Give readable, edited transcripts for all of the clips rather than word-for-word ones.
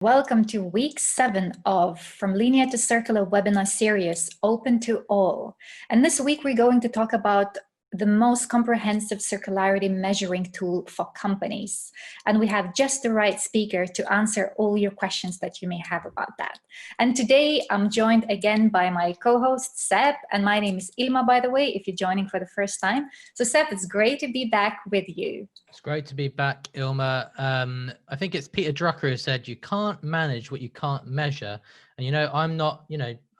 Welcome to week 7 of From Linear to Circular webinar series, Open to All. And this week we're going to talk about the most comprehensive circularity measuring tool for companies. And we have just the right speaker to answer all your questions that you may have about that. And today I'm joined again by my co-host Seb, and my name is Ilma, by the way, if you're joining for the first time. So Seb, it's great to be back with you. It's great to be back, Ilma. I think it's Peter Drucker who said, you can't manage what you can't measure. And, I'm not,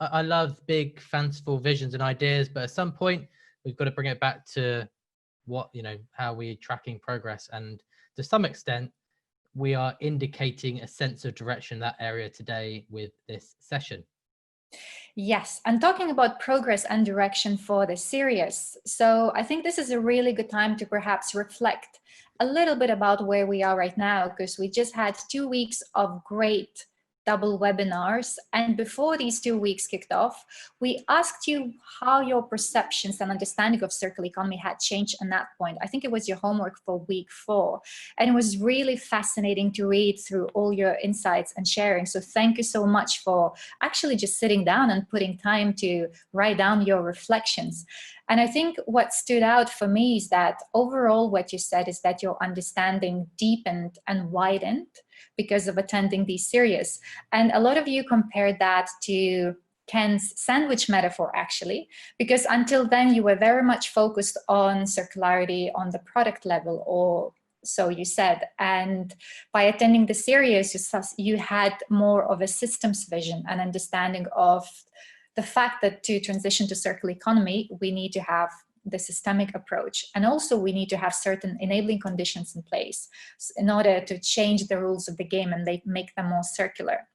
I love big, fanciful visions and ideas, but at some point, we've got to bring it back to how we're tracking progress. And to some extent, we are indicating a sense of direction in that area today with this session. Yes, and talking about progress and direction for the series. So I think this is a really good time to perhaps reflect a little bit about where we are right now, because we just had 2 weeks of great double webinars. And before these 2 weeks kicked off, we asked you how your perceptions and understanding of circular economy had changed on that point. I think it was your homework for week 4. And it was really fascinating to read through all your insights and sharing. So thank you so much for actually just sitting down and putting time to write down your reflections. And I think what stood out for me is that overall what you said is that your understanding deepened and widened because of attending these series. And a lot of you compared that to Ken's sandwich metaphor, actually, because until then you were very much focused on circularity on the product level, or so you said. And by attending the series, you had more of a systems vision and understanding of the fact that to transition to circular economy, we need to have the systemic approach. And also we need to have certain enabling conditions in place in order to change the rules of the game and make them more circular.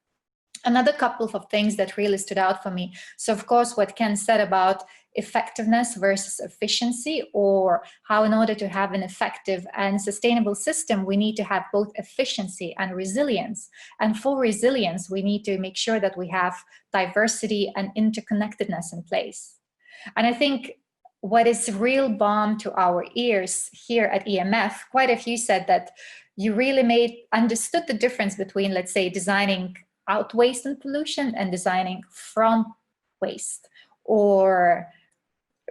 Another couple of things that really stood out for me. So of course, what Ken said about effectiveness versus efficiency, or how in order to have an effective and sustainable system, we need to have both efficiency and resilience. And for resilience, we need to make sure that we have diversity and interconnectedness in place. And I think what is real balm to our ears here at EMF, quite a few said that you really understood the difference between, let's say, designing out waste and pollution and designing from waste, or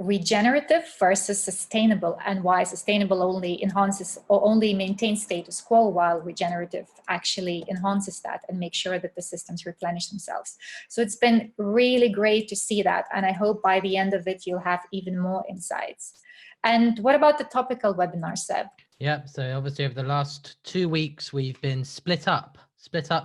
regenerative versus sustainable, and why sustainable only enhances or only maintains status quo, while regenerative actually enhances that and makes sure that the systems replenish themselves. So it's been really great to see that, and I hope by the end of it you'll have even more insights. And what about the topical webinar, Seb? Yeah, so obviously over the last 2 weeks we've been split up.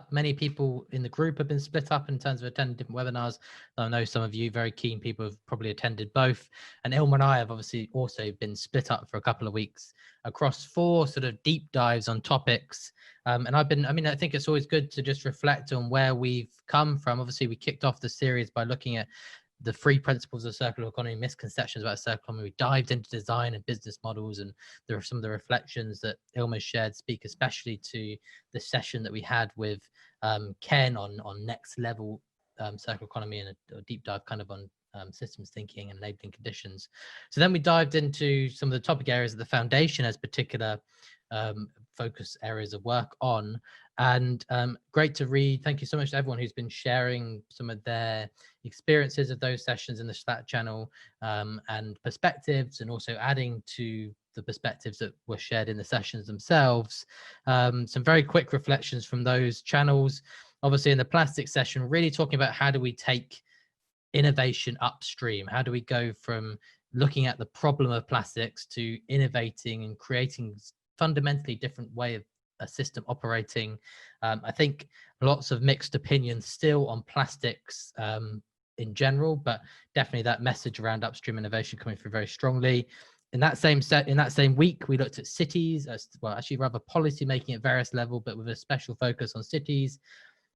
Many people in the group have been split up in terms of attending different webinars. I know some of you very keen people have probably attended both. And Ilma and I have obviously also been split up for a couple of weeks across 4 sort of deep dives on topics. And I think it's always good to just reflect on where we've come from. Obviously, we kicked off the series by looking at the 3 principles of circular economy, misconceptions about circular economy. We dived into design and business models, and there are some of the reflections that Ilma shared speak especially to the session that we had with Ken on next level circular economy, and a deep dive kind of on systems thinking and enabling conditions. So then we dived into some of the topic areas that the foundation has particular focus areas of work on. And great to read. Thank you so much to everyone who's been sharing some of their experiences of those sessions in the Slack channel, and perspectives, and also adding to the perspectives that were shared in the sessions themselves. Some very quick reflections from those channels. Obviously in the plastic session, really talking about how do we take innovation upstream? How do we go from looking at the problem of plastics to innovating and creating fundamentally different way of a system operating? I think lots of mixed opinions still on plastics in general, but definitely that message around upstream innovation coming through very strongly. In that same week, we looked at cities, well, actually rather policy making at various levels, but with a special focus on cities.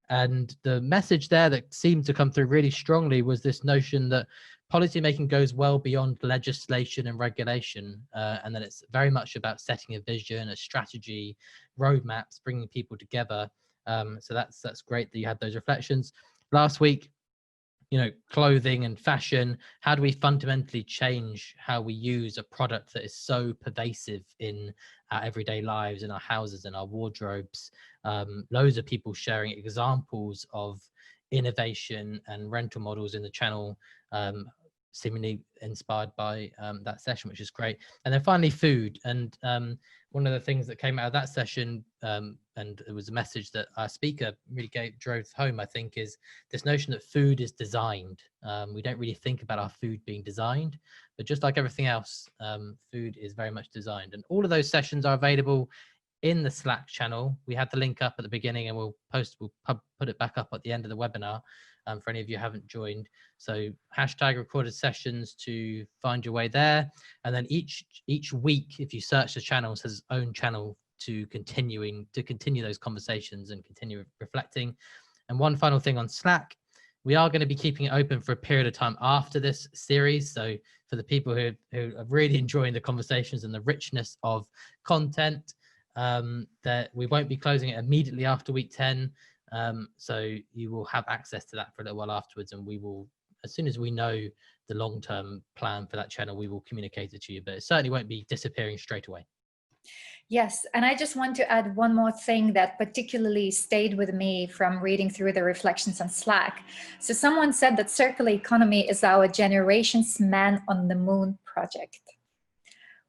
And the message there that seemed to come through really strongly was this notion that policymaking goes well beyond legislation and regulation, and that it's very much about setting a vision, a strategy, roadmaps, bringing people together. So that's great that you had those reflections. Last week, clothing and fashion, how do we fundamentally change how we use a product that is so pervasive in our everyday lives, in our houses, in our wardrobes. Loads of people sharing examples of innovation and rental models in the channel, seemingly inspired by that session, which is great. And then finally, food. And one of the things that came out of that session, and it was a message that our speaker really drove home, I think, is this notion that food is designed. We don't really think about our food being designed, but just like everything else, food is very much designed. And all of those sessions are available in the Slack channel. We had the link up at the beginning, and we'll put it back up at the end of the webinar for any of you who haven't joined. So hashtag recorded sessions to find your way there. And then each week, if you search the channels, has its own channel to continue those conversations and continue reflecting. And one final thing on Slack, we are going to be keeping it open for a period of time after this series. So for the people who are really enjoying the conversations and the richness of content, that we won't be closing it immediately after week 10. So you will have access to that for a little while afterwards, and we will, as soon as we know the long-term plan for that channel, we will communicate it to you, but it certainly won't be disappearing straight away. Yes, and I just want to add one more thing that particularly stayed with me from reading through the reflections on Slack. So someone said that circular economy is our generation's man on the moon project,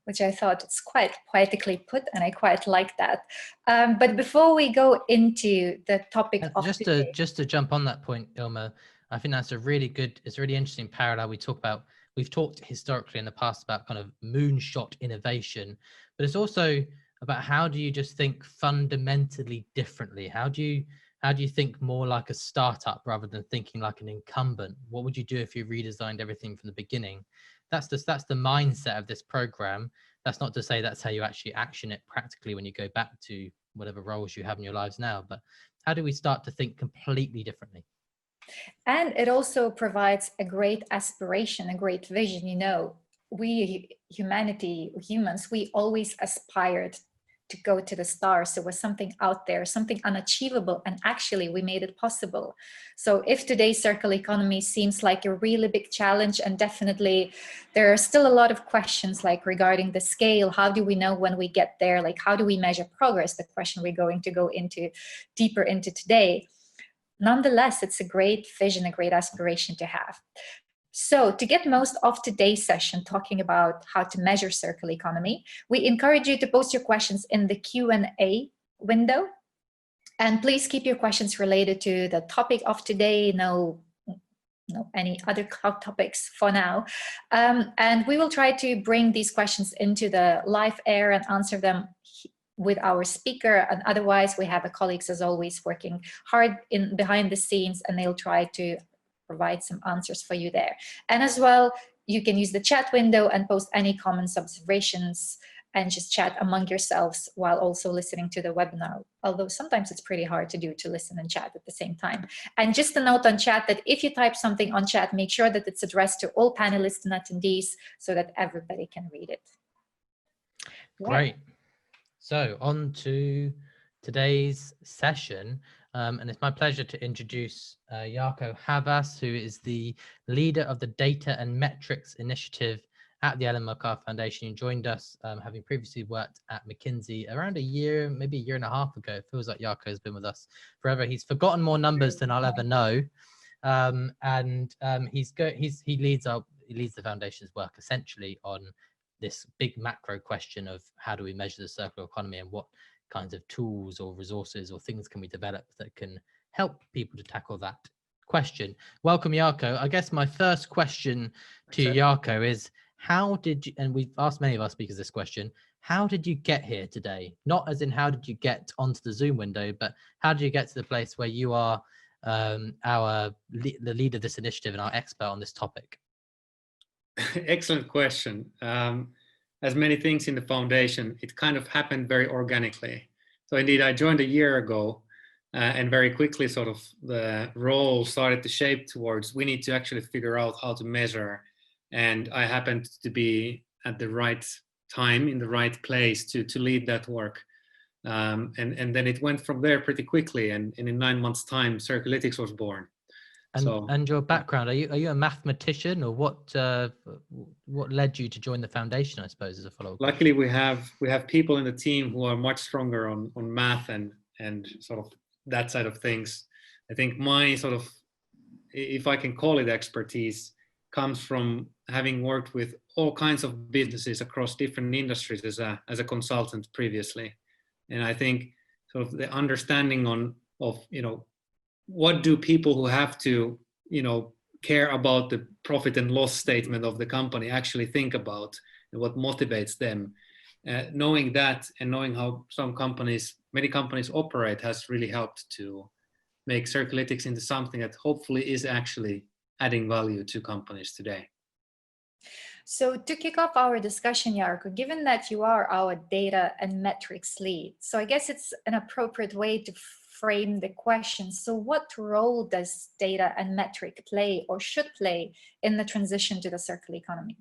which I thought it's quite poetically put, and I quite like that. But before we go into the topic of just to jump on that point, Ilma, I think that's it's a really interesting parallel. We've talked historically in the past about kind of moonshot innovation, but it's also about how do you just think fundamentally differently? How do you think more like a startup rather than thinking like an incumbent? What would you do if you redesigned everything from the beginning? That's the mindset of this program. That's not to say that's how you actually action it practically when you go back to whatever roles you have in your lives now, but how do we start to think completely differently? And it also provides a great aspiration, a great vision. You know, we humans, we always aspired to go to the stars. There was something out there, something unachievable, and actually we made it possible. So if today's circular economy seems like a really big challenge, and definitely there are still a lot of questions like regarding the scale, how do we know when we get there, like how do we measure progress, the question we're going to go into deeper into today. Nonetheless, it's a great vision, a great aspiration to have. So to get most of today's session talking about how to measure circular economy, we encourage you to post your questions in the Q&A window. And please keep your questions related to the topic of today, no any other topics for now. And we will try to bring these questions into the live air and answer them with our speaker, and otherwise we have colleagues as always working hard behind the scenes, and they'll try to provide some answers for you there. And as well, you can use the chat window and post any comments, observations, and just chat among yourselves while also listening to the webinar. Although sometimes it's pretty hard to do, to listen and chat at the same time. And just a note on chat that if you type something on chat, make sure that it's addressed to all panelists and attendees so that everybody can read it. Great. So on to today's session, and it's my pleasure to introduce Jarkko Havas, who is the leader of the Data and Metrics Initiative at the Ellen MacArthur Foundation. He joined us having previously worked at McKinsey around a year, maybe a year and a half ago. It feels like Jarkko has been with us forever. He's forgotten more numbers than I'll ever know, he leads the foundation's work essentially on this big macro question of how do we measure the circular economy, and what kinds of tools or resources or things can we develop that can help people to tackle that question. Welcome, Jarkko. I guess my first question to Jarkko is, how did you, and we've asked many of our speakers this question, how did you get here today? Not as in how did you get onto the Zoom window, but how did you get to the place where you are the leader of this initiative and our expert on this topic? Excellent question. As many things in the foundation, it kind of happened very organically. So indeed, I joined a year ago, and very quickly sort of the role started to shape towards, we need to actually figure out how to measure. And I happened to be at the right time in the right place to lead that work. And then it went from there pretty quickly. And in 9 months' time, Circulytics was born. And your background, are you a mathematician, or what led you to join the foundation, I suppose, as a follow-up? Luckily, we have people in the team who are much stronger on math and sort of that side of things. I think my sort of, if I can call it expertise, comes from having worked with all kinds of businesses across different industries as a consultant previously. And I think sort of the understanding of what do people who have to care about the profit and loss statement of the company actually think about, and what motivates them. Knowing that and knowing how many companies operate has really helped to make Circulytics into something that hopefully is actually adding value to companies today. So to kick off our discussion, Jarkko, given that you are our data and metrics lead, so I guess it's an appropriate way to frame the question. So what role does data and metric play or should play in the transition to the circular economy?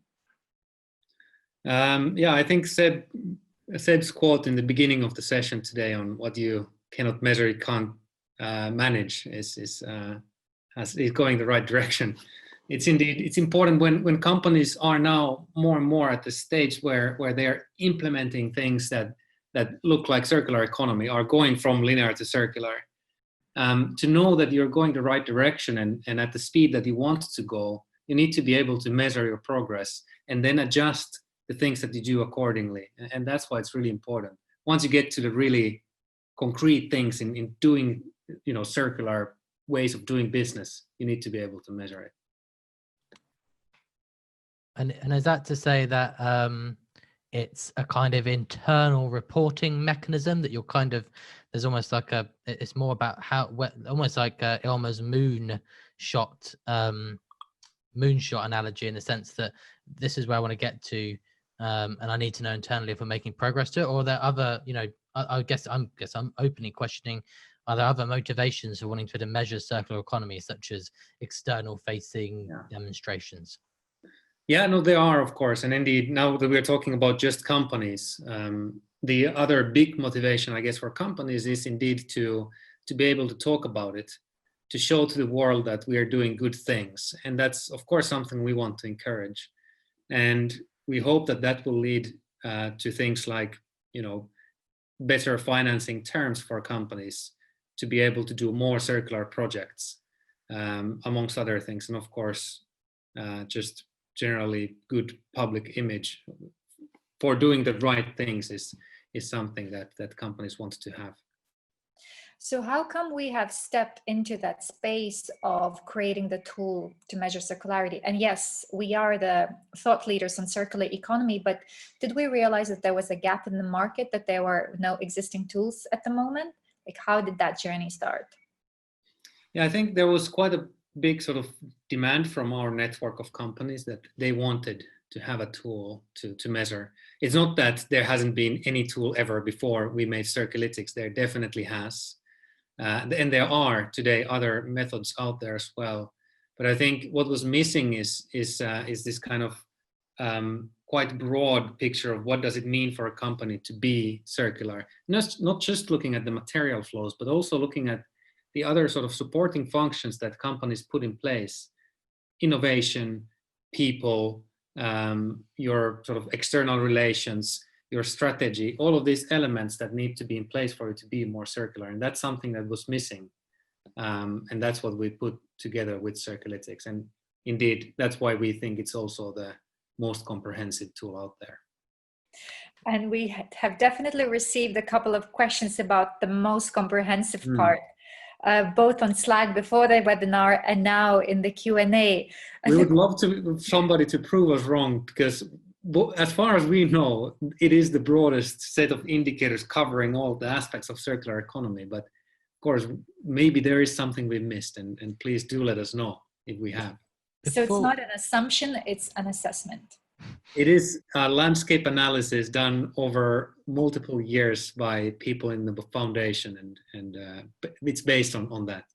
Yeah, I think Seb's quote in the beginning of the session today on what you cannot measure, you can't manage is going the right direction. It's important when companies are now more and more at the stage where they're implementing things that look like circular economy, are going from linear to circular, to know that you're going the right direction and at the speed that you want to go. You need to be able to measure your progress and then adjust the things that you do accordingly. And that's why it's really important. Once you get to the really concrete things in doing circular ways of doing business, you need to be able to measure it. And is that to say that it's a kind of internal reporting mechanism that you're there's almost like it's more about almost like Elmer's moonshot analogy, in the sense that this is where I want to get to, and I need to know internally if we're making progress to it, or are there other, I guess I'm openly questioning, are there other motivations for wanting to measure circular economy, such as external facing demonstrations? Yeah, no, there are, of course. And indeed, now that we're talking about just companies, the other big motivation, I guess, for companies is indeed to be able to talk about it, to show to the world that we are doing good things. And that's, of course, something we want to encourage. And we hope that will lead to things like, better financing terms for companies to be able to do more circular projects, amongst other things. And of course, just generally good public image for doing the right things is something that companies want to have. So how come we have stepped into that space of creating the tool to measure circularity? And yes, we are the thought leaders on circular economy, but did we realize that there was a gap in the market, that there were no existing tools at the moment? Like, how did that journey start? Yeah, I think there was quite a big sort of demand from our network of companies that they wanted to have a tool to measure. It's not that there hasn't been any tool ever before we made Circulytics. There definitely has. And there are today other methods out there as well. But I think what was missing is this kind of quite broad picture of what does it mean for a company to be circular. Not just looking at the material flows, but also looking at the other sort of supporting functions that companies put in place: innovation, people, your sort of external relations, your strategy, all of these elements that need to be in place for it to be more circular. And that's something that was missing. And that's what we put together with Circulytics. And indeed, that's why we think it's also the most comprehensive tool out there. And we have definitely received a couple of questions about the most comprehensive part. Both on Slack before the webinar and now in the Q&A. We would love somebody to prove us wrong, because as far as we know, it is the broadest set of indicators covering all the aspects of circular economy. But of course, maybe there is something we missed, and please do let us know if we have. So it's not an assumption, it's an assessment. It is a landscape analysis done over multiple years by people in the foundation, and it's based on that.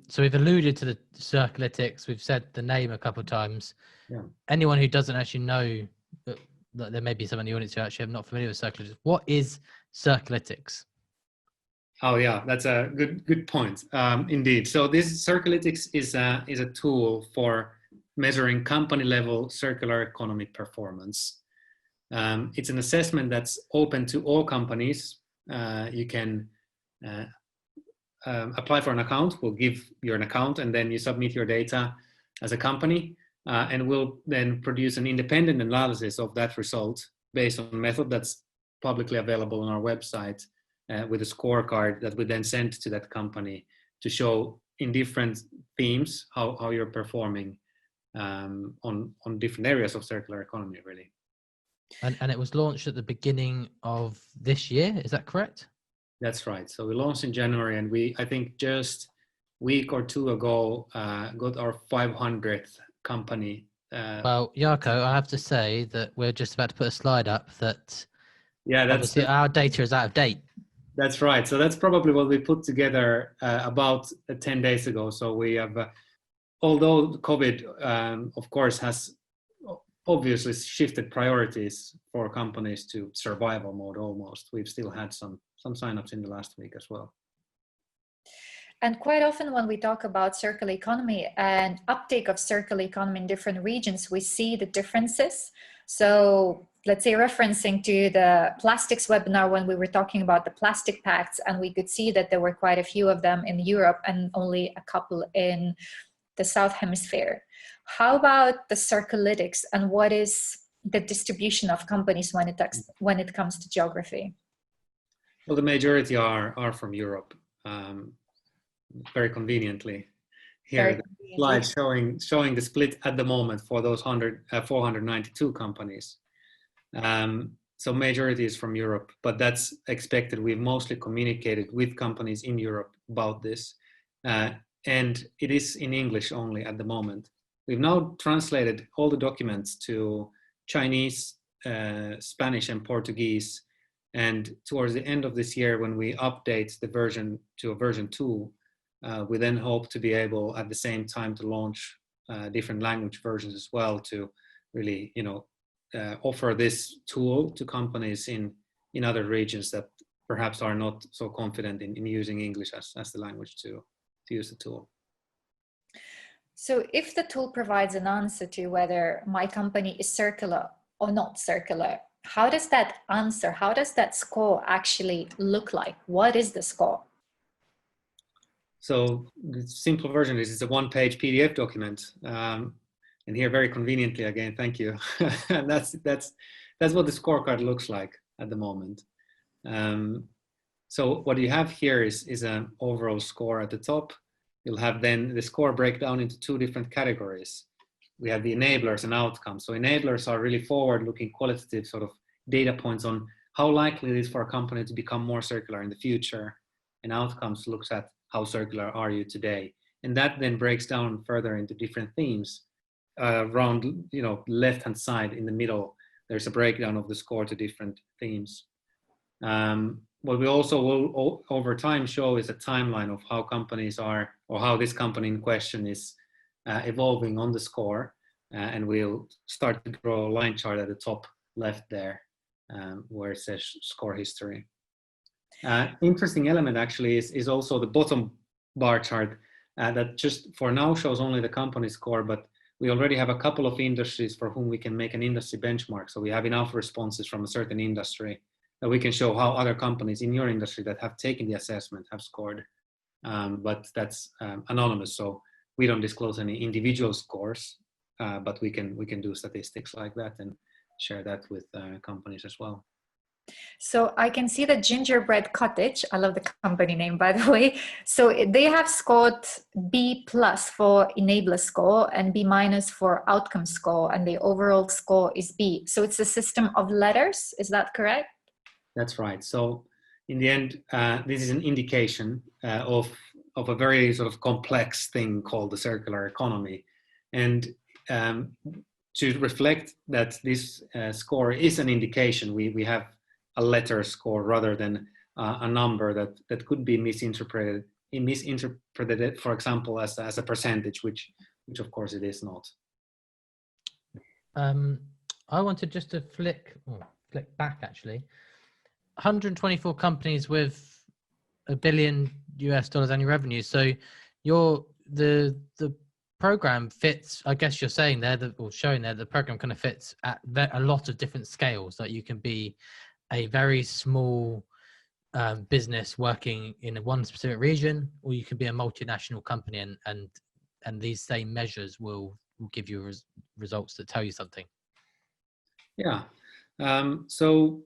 So we've alluded to the Circulytics. We've said the name a couple of times. Yeah. Anyone who doesn't actually know, that there may be some in the audience who actually are not familiar with Circulytics. What is Circulytics? Oh yeah, that's a good point. Indeed. So this Circulytics is a tool for measuring company level circular economy performance. It's an assessment that's open to all companies. You can apply for an account. We'll give you an account, and then you submit your data as a company, and we'll then produce an independent analysis of that result based on a method that's publicly available on our website, with a scorecard that we then send to that company to show in different themes how you're performing on different areas of circular economy, really. And it was launched at the beginning of this year, is that correct? That's right. So we launched in January, and I think just a week or two ago, got our 500th company. Well, Jarkko, I have to say that we're just about to put a slide up that obviously our data is out of date. That's right. So that's probably what we put together about 10 days ago. So we have, although COVID, of course, has obviously shifted priorities for companies to survival mode almost, we've still had some signups in the last week as well. And quite often when we talk about circular economy and uptake of circular economy in different regions, we see the differences. So let's say referencing to the plastics webinar when we were talking about the plastic pacts, and we could see that there were quite a few of them in Europe and only a couple in the South Hemisphere. How about the Circulytics, and what is the distribution of companies when it comes to geography? Well, the majority are from Europe. Very conveniently here, the slide showing the split at the moment for those 492 companies. So majority is from Europe, but that's expected. We've mostly communicated with companies in Europe about this, and it is in English only at the moment. We've now translated all the documents to Chinese, Spanish, and Portuguese, and towards the end of this year, when we update the version to a version 2, we then hope to be able at the same time to launch different language versions as well, to really, offer this tool to companies in other regions that perhaps are not so confident in using English as the language to use the tool. So if the tool provides an answer to whether my company is circular or not circular, how does that answer, how does that score actually look like? What is the score? So the simple version is it's a one-page PDF document, and here very conveniently again, thank you. And that's what the scorecard looks like at the moment. So what you have here is an overall score at the top. You'll have then the score break down into 2 different categories. We have the enablers and outcomes. So enablers are really forward-looking qualitative sort of data points on how likely it is for a company to become more circular in the future. And outcomes looks at how circular are you today? And that then breaks down further into different themes. Around, left-hand side in the middle, there's a breakdown of the score to different themes. What we also will over time show is a timeline of how companies are, or how this company in question is evolving on the score. And we'll start to draw a line chart at the top left there, where it says score history. Interesting element actually is also the bottom bar chart that just for now shows only the company score, but we already have a couple of industries for whom we can make an industry benchmark. So we have enough responses from a certain industry that we can show how other companies in your industry that have taken the assessment have scored. But that's anonymous, so we don't disclose any individual scores, but we can do statistics like that and share that with companies as well. So I can see the Gingerbread Cottage, I love the company name, by the way. So they have scored B+ for enabler score and B- for outcome score, and the overall score is B. So it's a system of letters, is that correct? That's right. So in the end, this is an indication of a very sort of complex thing called the circular economy. And to reflect that this score is an indication, we have a letter score rather than a number that could be misinterpreted, for example, as a percentage, which of course it is not. I wanted just to flick back actually. 124 companies with $1 billion annual revenue. So the program fits, I guess you're saying there, or showing there, the program kind of fits at a lot of different scales. That you can be a very small business working in one specific region, or you can be a multinational company, and these same measures will give you results that tell you something. Yeah. So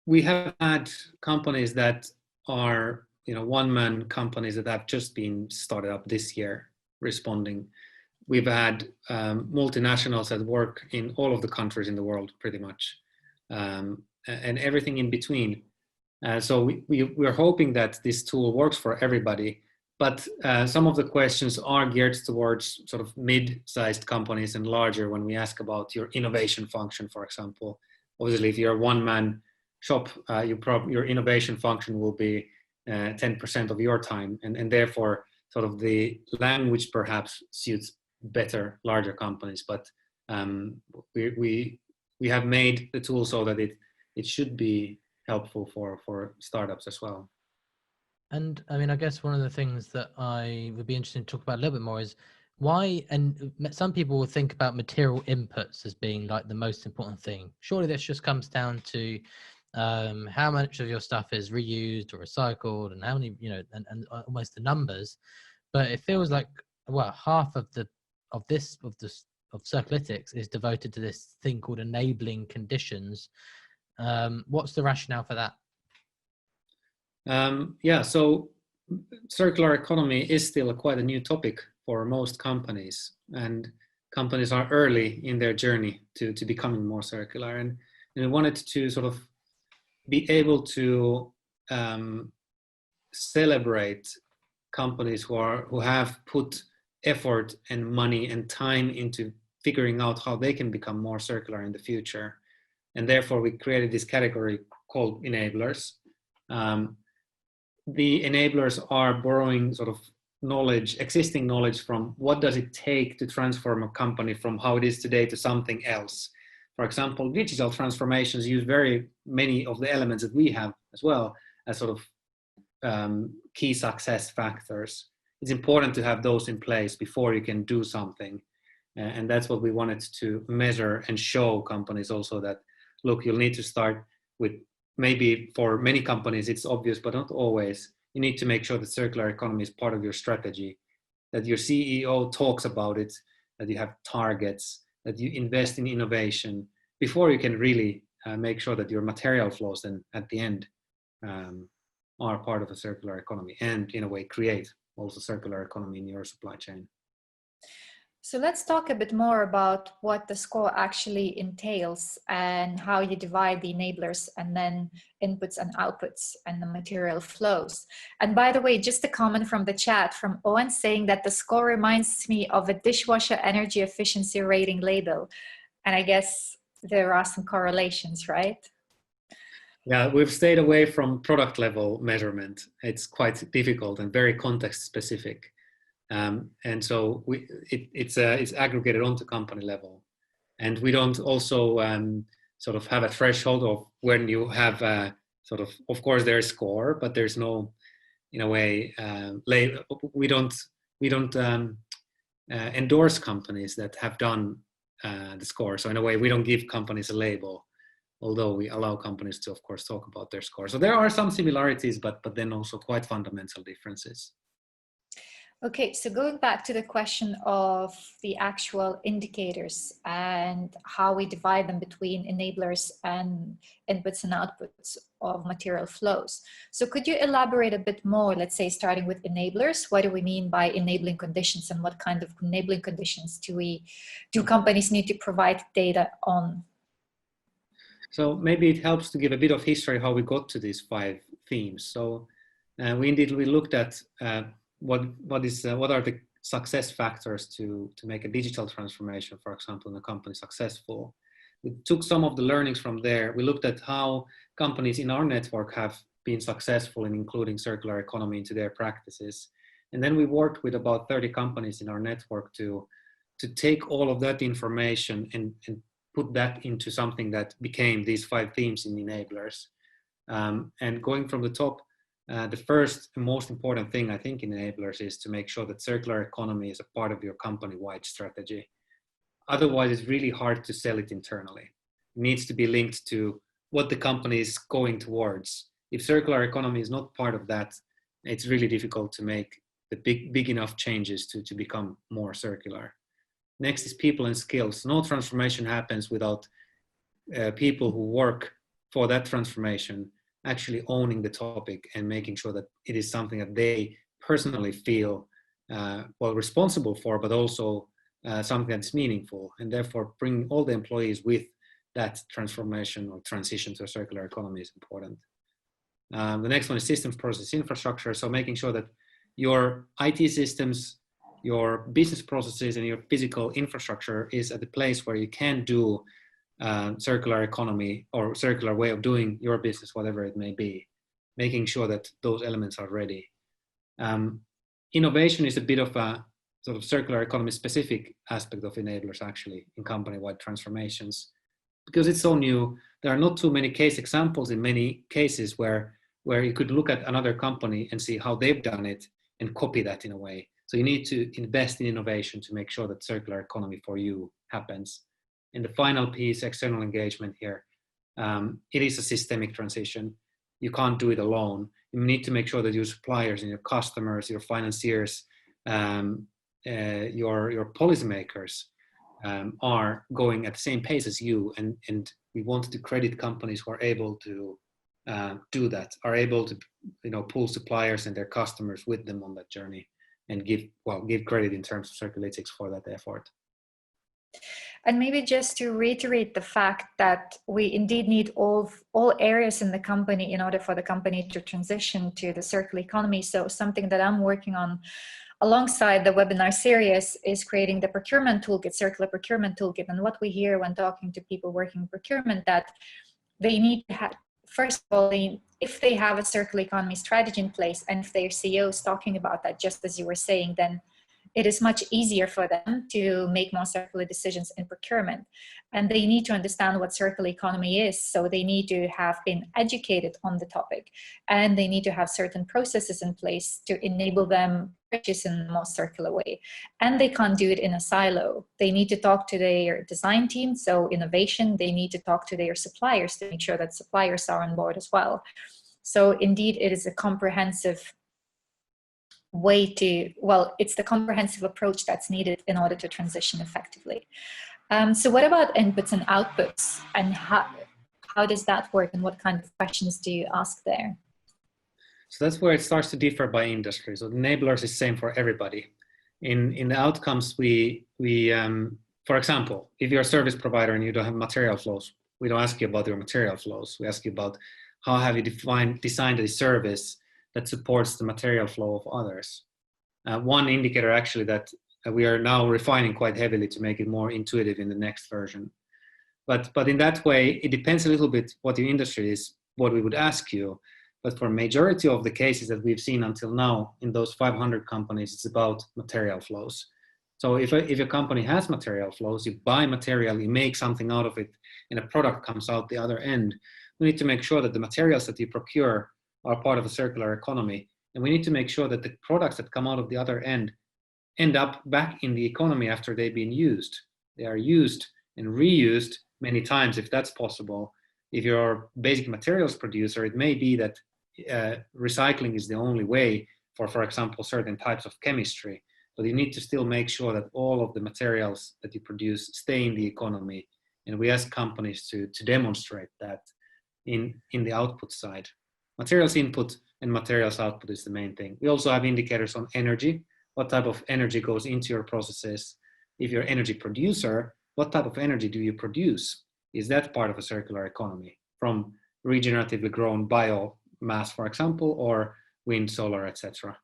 we have had companies that are, one-man companies that have just been started up this year responding. We've had multinationals that work in all of the countries in the world, pretty much, and everything in between. So we're hoping that this tool works for everybody, but some of the questions are geared towards sort of mid-sized companies and larger when we ask about your innovation function, for example. Obviously, if you're a one-man shop, your innovation function will be 10% of your time, and therefore sort of the language perhaps suits better larger companies. But we have made the tool so that it should be helpful for startups as well. And I mean, I guess one of the things that I would be interested to talk about a little bit more is why, and some people will think about material inputs as being like the most important thing. Surely this just comes down to how much of your stuff is reused or recycled, and how many, and almost the numbers. But it feels like, well, half of Circulytics is devoted to this thing called enabling conditions. What's the rationale for that? Yeah, so circular economy is still quite a new topic for most companies, and companies are early in their journey to becoming more circular, and we wanted to sort of be able to celebrate companies who have put effort and money and time into figuring out how they can become more circular in the future. And therefore we created this category called enablers. The enablers are borrowing sort of knowledge, existing knowledge from what does it take to transform a company from how it is today to something else. For example, digital transformations use very many of the elements that we have as well as sort of key success factors. It's important to have those in place before you can do something. And that's what we wanted to measure and show companies also, that, look, you'll need to start with, maybe for many companies it's obvious, but not always. You need to make sure that circular economy is part of your strategy, that your CEO talks about it, that you have targets, that you invest in innovation before you can really make sure that your material flows then at the end are part of a circular economy, and in a way create also circular economy in your supply chain. So let's talk a bit more about what the score actually entails and how you divide the enablers and then inputs and outputs and the material flows. And by the way, just a comment from the chat from Owen saying that the score reminds me of a dishwasher energy efficiency rating label. And I guess there are some correlations, right? Yeah, we've stayed away from product level measurement. It's quite difficult and very context specific. And so it's aggregated onto company level, and we don't also sort of have a threshold of when you have sort of course there's score, but there's no, in a way, we don't endorse companies that have done the score. So in a way, we don't give companies a label, although we allow companies to, of course, talk about their score. So there are some similarities, but then also quite fundamental differences. Okay, so going back to the question of the actual indicators and how we divide them between enablers and inputs and outputs of material flows. So could you elaborate a bit more, let's say starting with enablers? What do we mean by enabling conditions, and what kind of enabling conditions do companies need to provide data on? So maybe it helps to give a bit of history how we got to these 5 themes. So we looked at what are the success factors to make a digital transformation, for example, in a company successful. We took some of the learnings from there. We looked at how companies in our network have been successful in including circular economy into their practices. And then we worked with about 30 companies in our network to take all of that information and put that into something that became these 5 themes in enablers. And going from the top, The first and most important thing I think in enablers is to make sure that circular economy is a part of your company-wide strategy. Otherwise, it's really hard to sell it internally. It needs to be linked to what the company is going towards. If circular economy is not part of that, it's really difficult to make the big enough changes to become more circular. Next is people and skills. No transformation happens without people who work for that transformation actually owning the topic and making sure that it is something that they personally feel well responsible for, but also something that's meaningful, and therefore bringing all the employees with that transformation or transition to a circular economy is important. The next one is systems, process, infrastructure. So making sure that your IT systems, your business processes, and your physical infrastructure is at the place where you can do circular economy or circular way of doing your business, whatever it may be, making sure that those elements are ready. Innovation is a bit of a sort of circular economy specific aspect of enablers actually in company-wide transformations. Because it's so new, there are not too many case examples in many cases where you could look at another company and see how they've done it and copy that in a way. So you need to invest in innovation to make sure that circular economy for you happens. And the final piece, external engagement here, it is a systemic transition. You can't do it alone. You need to make sure that your suppliers and your customers, your financiers, your policymakers are going at the same pace as you. And we want to credit companies who are able to do that, are able to pull suppliers and their customers with them on that journey and give credit in terms of Circulytics for that effort. And maybe just to reiterate the fact that we indeed need all areas in the company in order for the company to transition to the circular economy. So something that I'm working on alongside the webinar series is creating the procurement toolkit, circular procurement toolkit. And what we hear when talking to people working in procurement, that they need to have, first of all, if they have a circular economy strategy in place, and if their CEO is talking about that, just as you were saying, then it is much easier for them to make more circular decisions in procurement. And they need to understand what circular economy is. So they need to have been educated on the topic, and they need to have certain processes in place to enable them purchase in a more circular way. And they can't do it in a silo. They need to talk to their design team. So innovation, they need to talk to their suppliers to make sure that suppliers are on board as well. So indeed, it is a comprehensive way to, it's the comprehensive approach that's needed in order to transition effectively. So what about inputs and outputs, and how does that work, and what kind of questions do you ask there? So that's where it starts to differ by industry. So the enablers is same for everybody. In the outcomes, we for example, if you're a service provider and you don't have material flows, we don't ask you about your material flows. We ask you about how have you designed a service that supports the material flow of others. One indicator actually that we are now refining quite heavily to make it more intuitive in the next version. But in that way, it depends a little bit what your industry is, what we would ask you. But for majority of the cases that we've seen until now, in those 500 companies, it's about material flows. So if a company has material flows, you buy material, you make something out of it, and a product comes out the other end, we need to make sure that the materials that you procure are part of a circular economy. And we need to make sure that the products that come out of the other end up back in the economy after they've been used. They are used and reused many times if that's possible. If you're a basic materials producer, it may be that recycling is the only way for example, certain types of chemistry. But you need to still make sure that all of the materials that you produce stay in the economy. And we ask companies to demonstrate that in the output side. Materials input and materials output is the main thing. We also have indicators on energy. What type of energy goes into your processes? If you're an energy producer, what type of energy do you produce? Is that part of a circular economy from regeneratively grown biomass, for example, or wind, solar, etc.?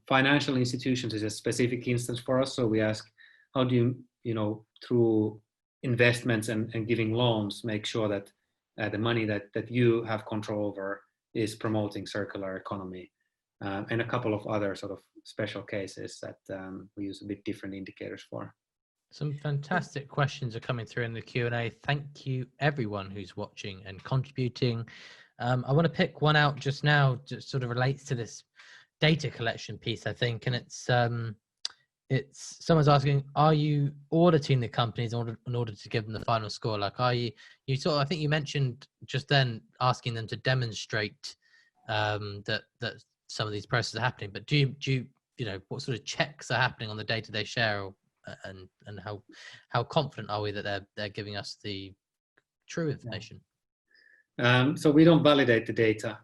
Financial institutions is a specific instance for us. So we ask, how do you, through investments and giving loans, make sure that the money that you have control over is promoting circular economy, and a couple of other sort of special cases that we use a bit different indicators for. Some fantastic questions are coming through in the Q&A. Thank you everyone who's watching and contributing. I want to pick one out just now, just sort of relates to this data collection piece, I think, and it's someone's asking, are you auditing the companies in order to give them the final score? Like, are you sort of, I think you mentioned just then asking them to demonstrate that some of these processes are happening, but do you know, what sort of checks are happening on the data they share, and how confident are we that they're giving us the true information? So we don't validate the data.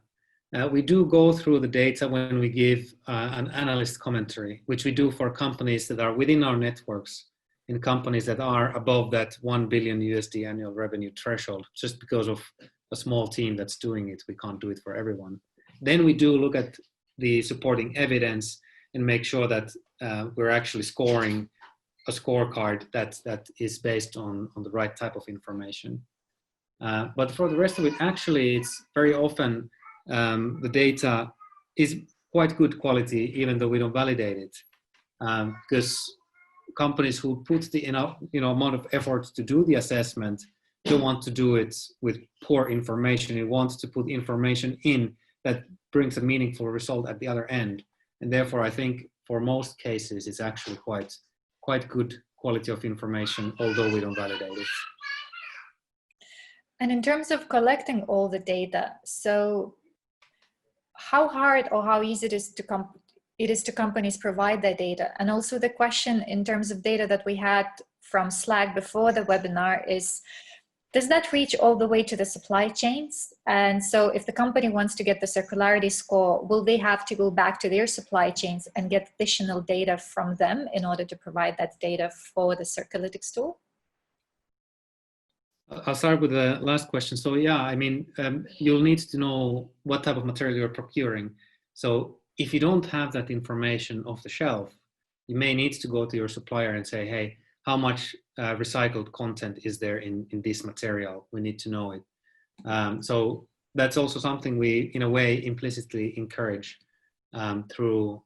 We do go through the data when we give an analyst commentary, which we do for companies that are within our networks, in companies that are above that $1 billion USD annual revenue threshold. Just because of a small team that's doing it, we can't do it for everyone. Then we do look at the supporting evidence and make sure that we're actually scoring a scorecard that is based on the right type of information. But for the rest of it, actually, it's very often the data is quite good quality, even though we don't validate it, because companies who put the amount of effort to do the assessment don't want to do it with poor information. They want to put information in that brings a meaningful result at the other end, and therefore, I think for most cases, it's actually quite good quality of information, although we don't validate it. And in terms of collecting all the data, so how hard or how easy it is to companies provide their data? And also the question in terms of data that we had from Slack before the webinar is, does that reach all the way to the supply chains? And so if the company wants to get the circularity score, will they have to go back to their supply chains and get additional data from them in order to provide that data for the Circulytics tool? I'll start with the last question. So yeah, I mean, you'll need to know what type of material you're procuring. So if you don't have that information off the shelf, you may need to go to your supplier and say, hey, how much recycled content is there in this material? We need to know it. So that's also something we, in a way, implicitly encourage through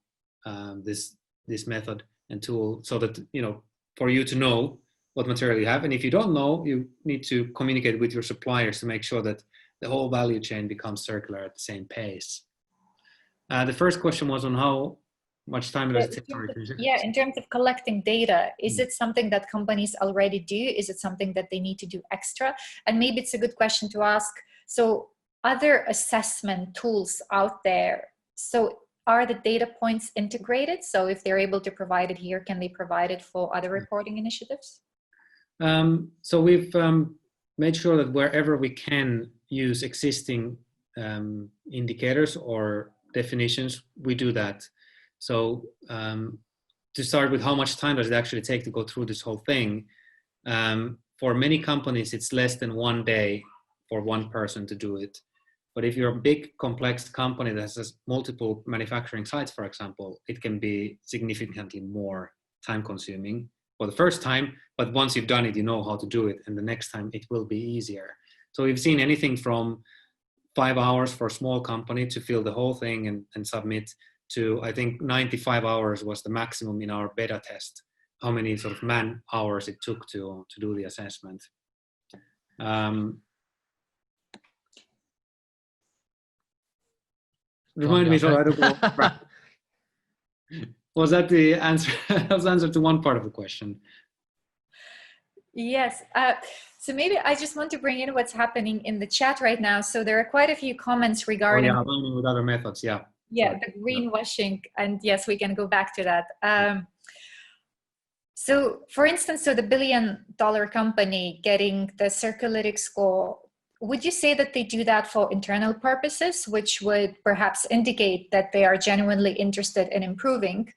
this method and tool, so that, you know, for you to know what material you have. And if you don't know, you need to communicate with your suppliers to make sure that the whole value chain becomes circular at the same pace. The first question was on how much time does it take? Yeah, in terms of collecting data, is it something that companies already do? Is it something that they need to do extra? And maybe it's a good question to ask. So other assessment tools out there, so are the data points integrated? So if they're able to provide it here, can they provide it for other reporting initiatives? So we've made sure that wherever we can use existing indicators or definitions, we do that. So to start with, how much time does it actually take to go through this whole thing? For many companies, it's less than 1 day for one person to do it. But if you're a big, complex company that has multiple manufacturing sites, for example, it can be significantly more time consuming for the first time, but once you've done it, you know how to do it, and the next time it will be easier. So we've seen anything from 5 hours for a small company to fill the whole thing and submit, to, I think, 95 hours was the maximum in our beta test, how many sort of man hours it took to do the assessment. Remind me, so I don't know. Right. Was that the answer? That was the answer to one part of the question. Yes. So maybe I just want to bring in what's happening in the chat right now. So there are quite a few comments regarding aligning with other methods. Yeah. Yeah, the greenwashing, and yes, we can go back to that. So for instance, so the $1 billion company getting the Circulytics score, would you say that they do that for internal purposes, which would perhaps indicate that they are genuinely interested in improving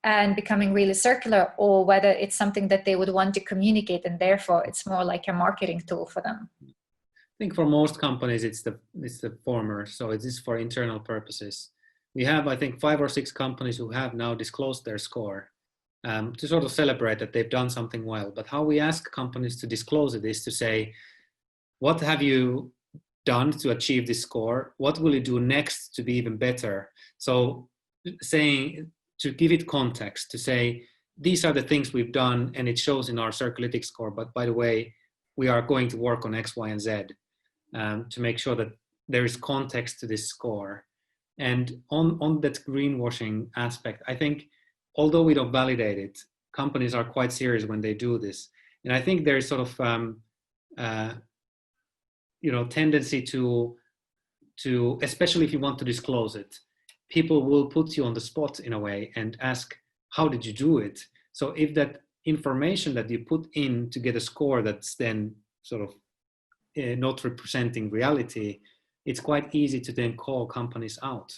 and becoming really circular, or whether it's something that they would want to communicate and therefore it's more like a marketing tool for them? I think for most companies, it's the former. So it is for internal purposes. We have, I think, 5 or 6 companies who have now disclosed their score to sort of celebrate that they've done something well. But how we ask companies to disclose it is to say, what have you done to achieve this score? What will you do next to be even better? So saying, to give it context, to say, these are the things we've done and it shows in our Circulytics score, but by the way, we are going to work on X, Y, and Z to make sure that there is context to this score. And on that greenwashing aspect, I think, although we don't validate it, companies are quite serious when they do this. And I think there is sort of, tendency to, especially if you want to disclose it, people will put you on the spot in a way and ask, how did you do it? So if that information that you put in to get a score that's then sort of not representing reality, it's quite easy to then call companies out.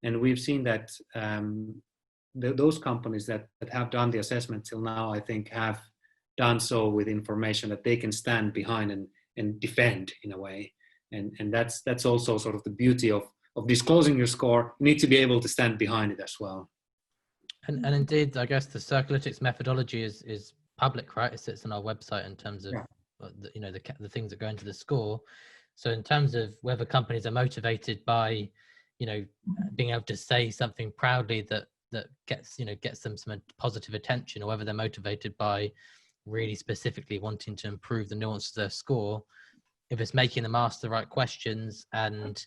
And we've seen that those companies that have done the assessment till now, I think, have done so with information that they can stand behind and defend in a way. And that's also sort of the beauty of disclosing your score. You need to be able to stand behind it as well. And indeed, I guess the Circulytics methodology is public, right? It sits on our website in terms of the things that go into the score. So in terms of whether companies are motivated by, being able to say something proudly that gets them some positive attention, or whether they're motivated by really specifically wanting to improve the nuance of their score, if it's making them ask the right questions and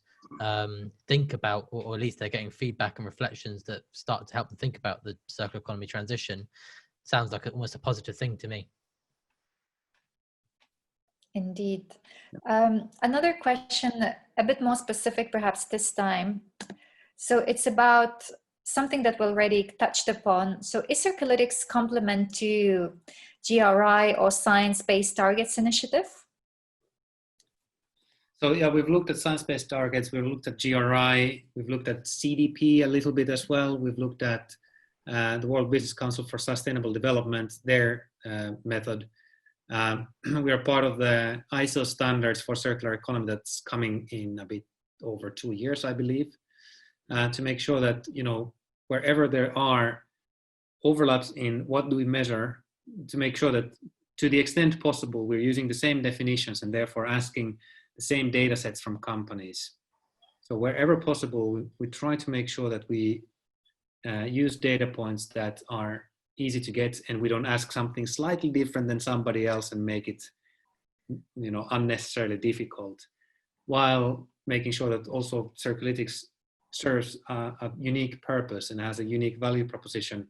think about, or at least they're getting feedback and reflections that start to help them think about the circular economy transition, sounds like almost a positive thing to me. Indeed. Another question, a bit more specific perhaps this time. So it's about something that we already touched upon. So is Circulytics complement to GRI or Science-Based Targets initiative? So yeah, we've looked at science-based targets, we've looked at GRI, we've looked at CDP a little bit as well. We've looked at the World Business Council for Sustainable Development, their method. We are part of the ISO standards for circular economy that's coming in a bit over 2 years, I believe, to make sure that, wherever there are overlaps in what do we measure, to make sure that to the extent possible, we're using the same definitions and therefore asking the same data sets from companies. So wherever possible, we try to make sure that we use data points that are easy to get, and we don't ask something slightly different than somebody else and make it, unnecessarily difficult, while making sure that also Circulytics serves a unique purpose and has a unique value proposition,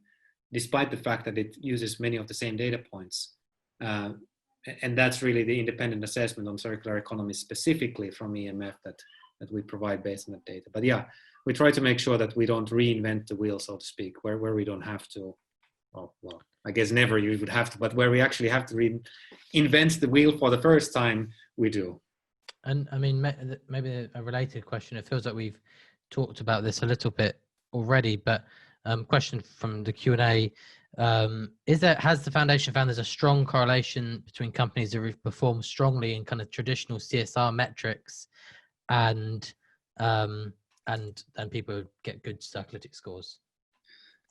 despite the fact that it uses many of the same data points. And that's really the independent assessment on circular economy specifically from EMF that we provide based on that data. But yeah, we try to make sure that we don't reinvent the wheel, so to speak, where we don't have to. Well, I guess never you would have to, but where we actually have to reinvent the wheel for the first time, we do. And I mean, maybe a related question. It feels like we've talked about this a little bit already, but question from the Q&A. Has the foundation found there's a strong correlation between companies that perform strongly in kind of traditional CSR metrics and people who get good Circulytics scores?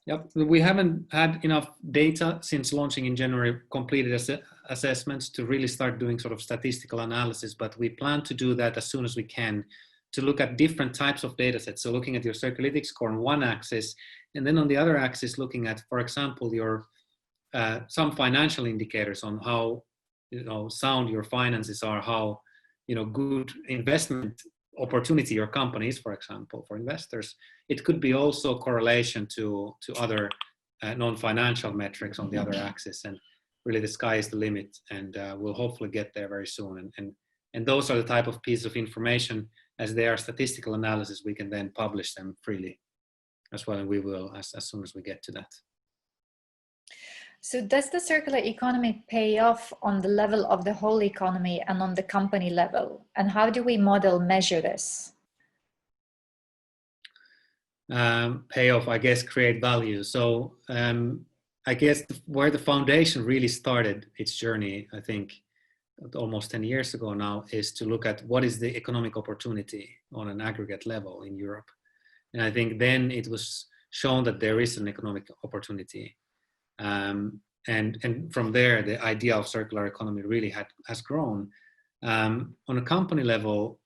Yep, we haven't had enough data since launching in January, completed assessments to really start doing sort of statistical analysis, but we plan to do that as soon as we can, to look at different types of data sets. So looking at your Circulytics score on one axis, and then on the other axis, looking at, for example, your some financial indicators on how sound your finances are, how good investment opportunity your company is, for example, for investors. It could be also correlation to other non-financial metrics on the other axis, and really the sky is the limit, and we'll hopefully get there very soon. And those are the type of pieces of information, as they are statistical analysis, we can then publish them freely as well, and we will as soon as we get to that. So does the circular economy pay off on the level of the whole economy and on the company level? And how do we measure this? Pay off, I guess, create value. So I guess where the foundation really started its journey, I think almost 10 years ago now, is to look at what is the economic opportunity on an aggregate level in Europe. And I think then it was shown that there is an economic opportunity. And from there, the idea of circular economy really has grown. On a company level,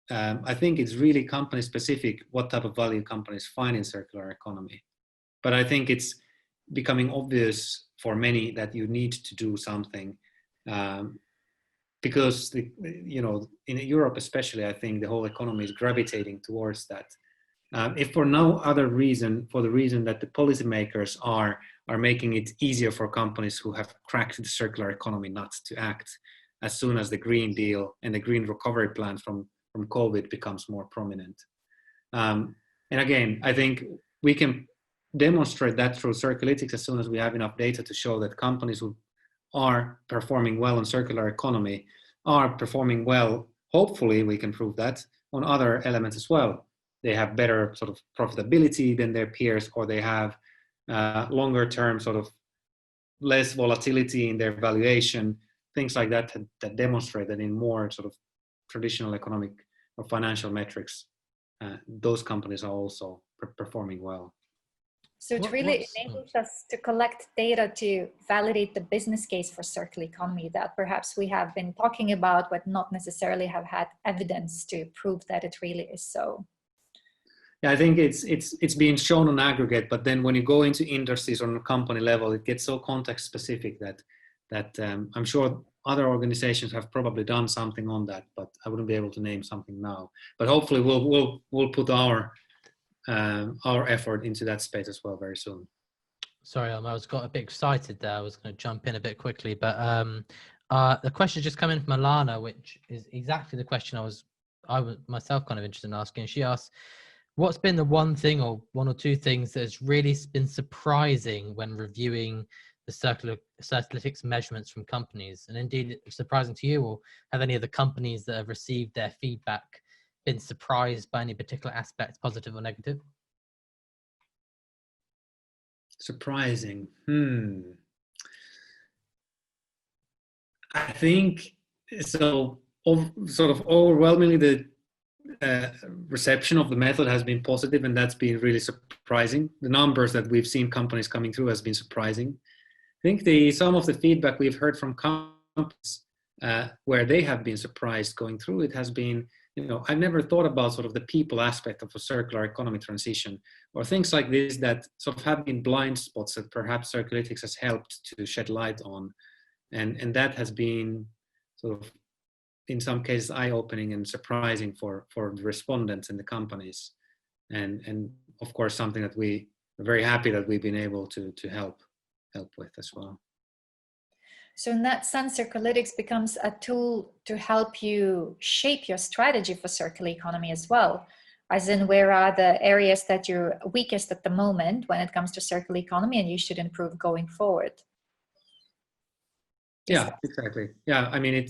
I think it's really company specific what type of value companies find in circular economy. But I think it's becoming obvious for many that you need to do something because in Europe especially, I think the whole economy is gravitating towards that. If for no other reason, for the reason that the policymakers are making it easier for companies who have cracked the circular economy not to act as soon as the Green Deal and the Green Recovery Plan from COVID becomes more prominent. And again, I think we can demonstrate that through Circulytics as soon as we have enough data to show that companies who are performing well on circular economy are performing well. Hopefully we can prove that on other elements as well. They have better sort of profitability than their peers, or they have longer term sort of less volatility in their valuation, things like that that demonstrate that in more sort of traditional economic or financial metrics, those companies are also performing well. So it really enables us to collect data to validate the business case for circular economy that perhaps we have been talking about, but not necessarily have had evidence to prove that it really is so. Yeah, I think it's being shown on aggregate, but then when you go into industries on a company level, it gets so context specific that I'm sure other organizations have probably done something on that, but I wouldn't be able to name something now. But hopefully we'll put our effort into that space as well very soon. Sorry, I got a bit excited there. I was going to jump in a bit quickly, but the question just come in from Alana, which is exactly the question I was myself kind of interested in asking. She asked, what's been the one thing or one or two things that has really been surprising when reviewing the Circulytics measurements from companies? And indeed, surprising to you, or have any of the companies that have received their feedback been surprised by any particular aspect, positive or negative? Surprising. I think so. Sort of overwhelmingly, the reception of the method has been positive, and that's been really surprising. The numbers that we've seen companies coming through has been surprising. I think some of the feedback we've heard from companies where they have been surprised going through it has been, I've never thought about sort of the people aspect of a circular economy transition, or things like this that sort of have been blind spots that perhaps Circulytics has helped to shed light on. And that has been sort of, in some cases, eye-opening and surprising for the respondents and the companies. And of course, something that we are very happy that we've been able to help with as well. So in that sense, Circulytics becomes a tool to help you shape your strategy for circular economy as well. As in, where are the areas that you're weakest at the moment when it comes to circular economy and you should improve going forward? Yeah, exactly. Yeah, I mean,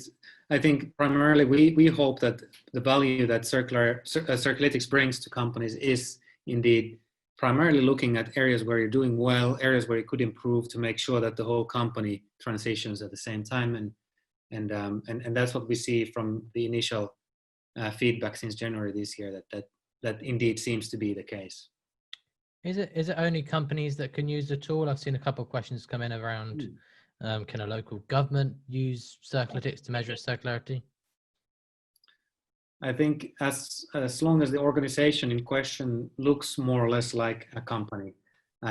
I think primarily we hope that the value that Circulytics brings to companies is indeed primarily looking at areas where you're doing well, areas where you could improve to make sure that the whole company transitions at the same time. And that's what we see from the initial feedback since January this year, that indeed seems to be the case. Is it only companies that can use the tool? I've seen a couple of questions come in around, can a local government use Circulytics to measure its circularity? I think as long as the organization in question looks more or less like a company,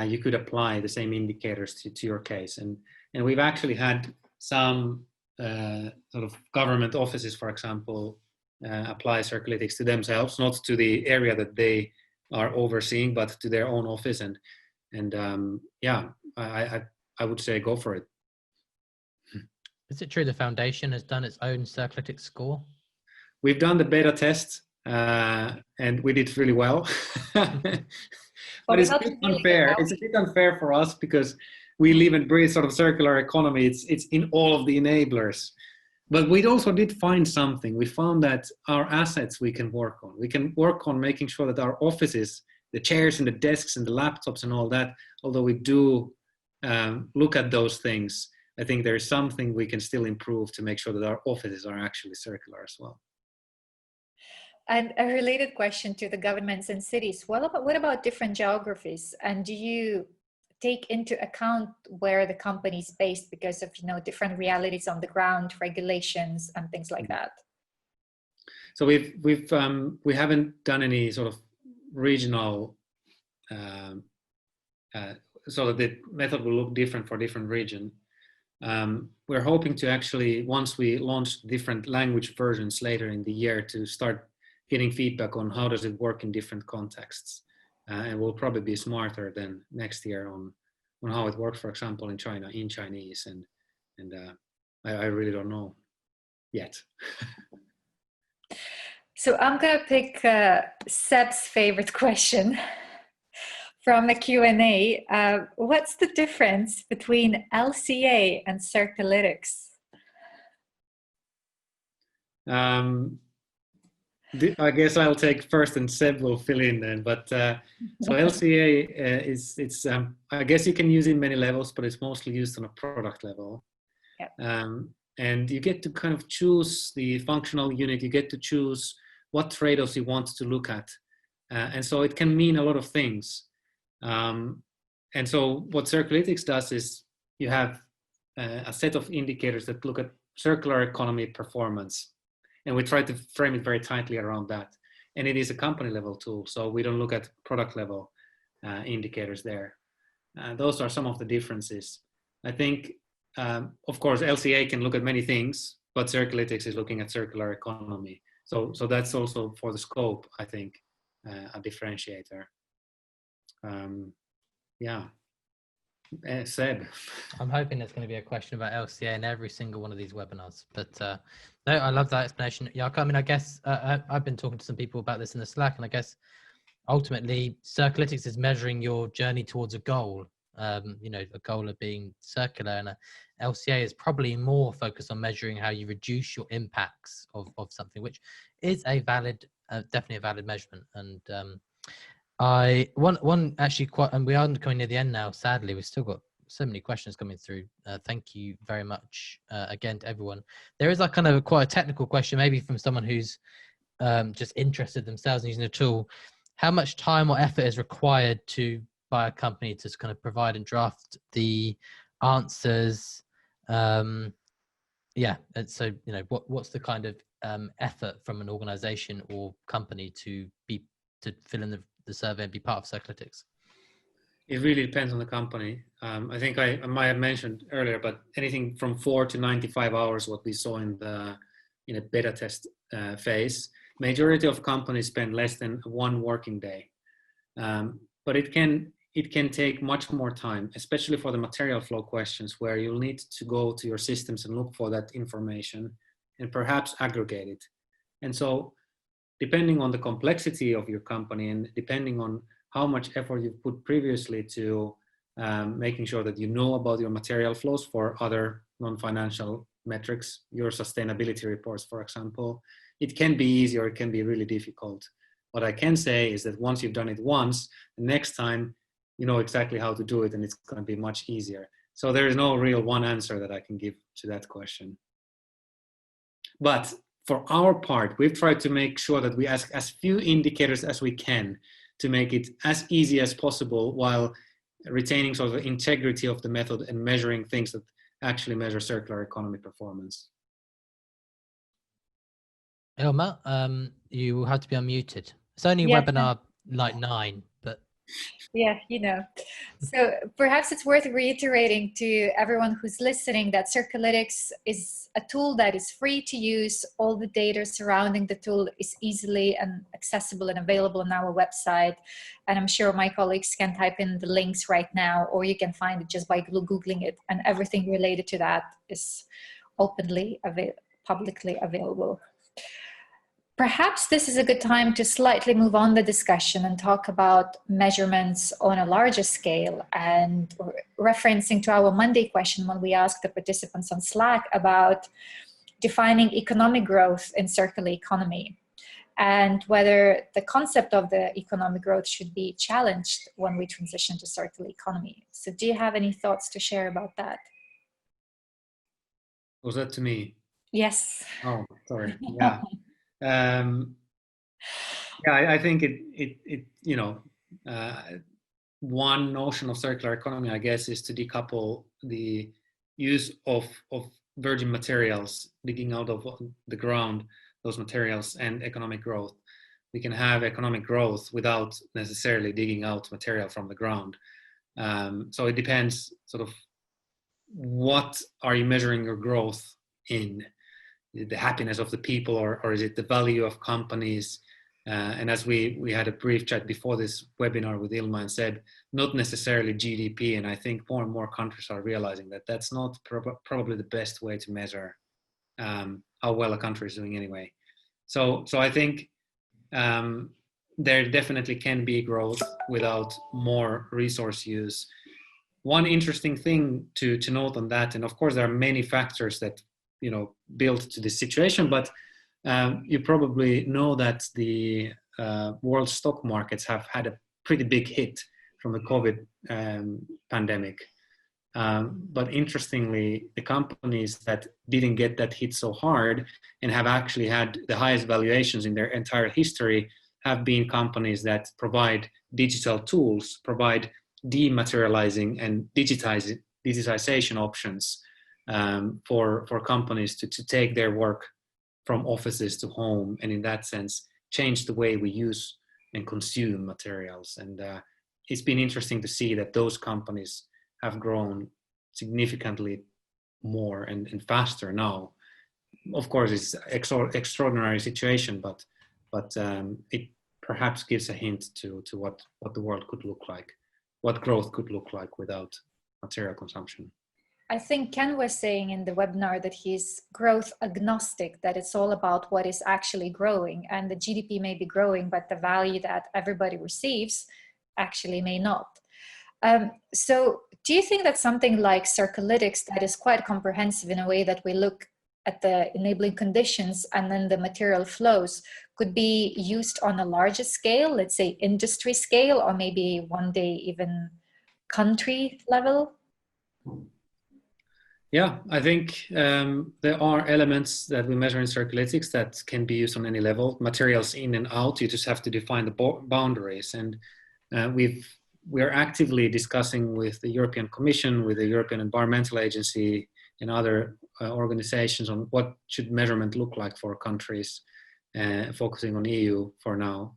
you could apply the same indicators to your case. And we've actually had some sort of government offices, for example, apply Circulytics to themselves, not to the area that they are overseeing, but to their own office. And yeah, I would say go for it. Is it true the foundation has done its own Circulytics score? We've done the beta test and we did really well. But it's a bit unfair. It's a bit unfair for us because we live and breathe sort of circular economy. It's in all of the enablers. But we also did find something. We found that our assets we can work on. We can work on making sure that our offices, the chairs and the desks and the laptops and all that, although we do look at those things, I think there is something we can still improve to make sure that our offices are actually circular as well. And a related question to the governments and cities, what about different geographies? And do you take into account where the company is based because of different realities on the ground, regulations and things like that? So we haven't done any sort of regional, so that the method will look different for different region. We're hoping to actually, once we launch different language versions later in the year, to start getting feedback on how does it work in different contexts. And we'll probably be smarter than next year on how it works, for example, in China, in Chinese. And I really don't know yet. So I'm going to pick Seb's favorite question from the Q&A. What's the difference between LCA and Circulytics? I guess I'll take first and Seb will fill in then. But so LCA I guess you can use it in many levels, but it's mostly used on a product level. Yep. And you get to kind of choose the functional unit. You get to choose what trade-offs you want to look at. And so it can mean a lot of things. And so what Circulytics does is you have a set of indicators that look at circular economy performance. And we try to frame it very tightly around that. And it is a company level tool. So we don't look at product level indicators there. Those are some of the differences. I think, of course, LCA can look at many things, but Circulytics is looking at circular economy. So that's also for the scope, I think, a differentiator. Yeah. Seb. I'm hoping there's going to be a question about LCA in every single one of these webinars. But no, I love that explanation. Yeah, I mean, I guess I've been talking to some people about this in the Slack, and I guess ultimately Circulytics is measuring your journey towards a goal. You know, a goal of being circular, and a LCA is probably more focused on measuring how you reduce your impacts of something, which is a valid, definitely a valid measurement. And one actually quite, and we are coming near the end now. Sadly, we've still got so many questions coming through. Thank you very much again to everyone. There is like kind of quite a technical question, maybe from someone who's just interested themselves in using the tool. How much time or effort is required by a company to kind of provide and draft the answers? Yeah, and so you know, what's the kind of effort from an organization or company to fill in the survey and be part of Circulytics? It really depends on the company. I think I might have mentioned earlier, but anything from 4 to 95 hours, what we saw in a beta test phase. Majority of companies spend less than 1 working day, but it can take much more time, especially for the material flow questions, where you'll need to go to your systems and look for that information and perhaps aggregate it. And so, depending on the complexity of your company and depending on how much effort you've put previously to making sure that you know about your material flows for other non-financial metrics, your sustainability reports, for example, it can be easy or it can be really difficult. What I can say is that once you've done it once, the next time you know exactly how to do it and it's going to be much easier. So there is no real one answer that I can give to that question. But for our part, we've tried to make sure that we ask as few indicators as we can to make it as easy as possible while retaining sort of the integrity of the method and measuring things that actually measure circular economy performance. Ilma, you will have to be unmuted. It's only webinar like 9, but yeah, you know. So perhaps it's worth reiterating to everyone who's listening that Circulytics is a tool that is free to use. All the data surrounding the tool is easily and accessible and available on our website. And I'm sure my colleagues can type in the links right now, or you can find it just by Googling it, and everything related to that is openly publicly available. Perhaps this is a good time to slightly move on the discussion and talk about measurements on a larger scale, and referencing to our Monday question when we asked the participants on Slack about defining economic growth in circular economy and whether the concept of the economic growth should be challenged when we transition to circular economy. So do you have any thoughts to share about that? Was that to me? Yes. Oh, sorry. Yeah. I think it you know, one notion of circular economy, I guess, is to decouple the use of virgin materials, digging out of the ground, those materials, and economic growth. We can have economic growth without necessarily digging out material from the ground. So it depends sort of what are you measuring your growth in? The happiness of the people, or is it the value of companies? And as we had a brief chat before this webinar with Ilma and said, not necessarily GDP. And I think more and more countries are realizing that that's not probably the best way to measure how well a country is doing anyway. So I think there definitely can be growth without more resource use. One interesting thing to note on that, and of course there are many factors that built to this situation, but you probably know that the world stock markets have had a pretty big hit from the COVID pandemic. But interestingly, the companies that didn't get that hit so hard and have actually had the highest valuations in their entire history have been companies that provide digital tools, provide dematerializing and digitization options for companies to take their work from offices to home, and in that sense change the way we use and consume materials. And it's been interesting to see that those companies have grown significantly more and faster now. Of course, it's extraordinary situation, but it perhaps gives a hint to what the world could look like, what growth could look like without material consumption. I think Ken was saying in the webinar that he's growth agnostic, that it's all about what is actually growing, and the GDP may be growing, but the value that everybody receives actually may not. So do you think that something like Circulytics, that is quite comprehensive in a way that we look at the enabling conditions and then the material flows, could be used on a larger scale, let's say industry scale, or maybe one day even country level? Yeah, I think there are elements that we measure in Circulytics that can be used on any level. Materials in and out, you just have to define the boundaries. And we're actively discussing with the European Commission, with the European Environmental Agency and other organizations on what should measurement look like for countries, focusing on EU for now.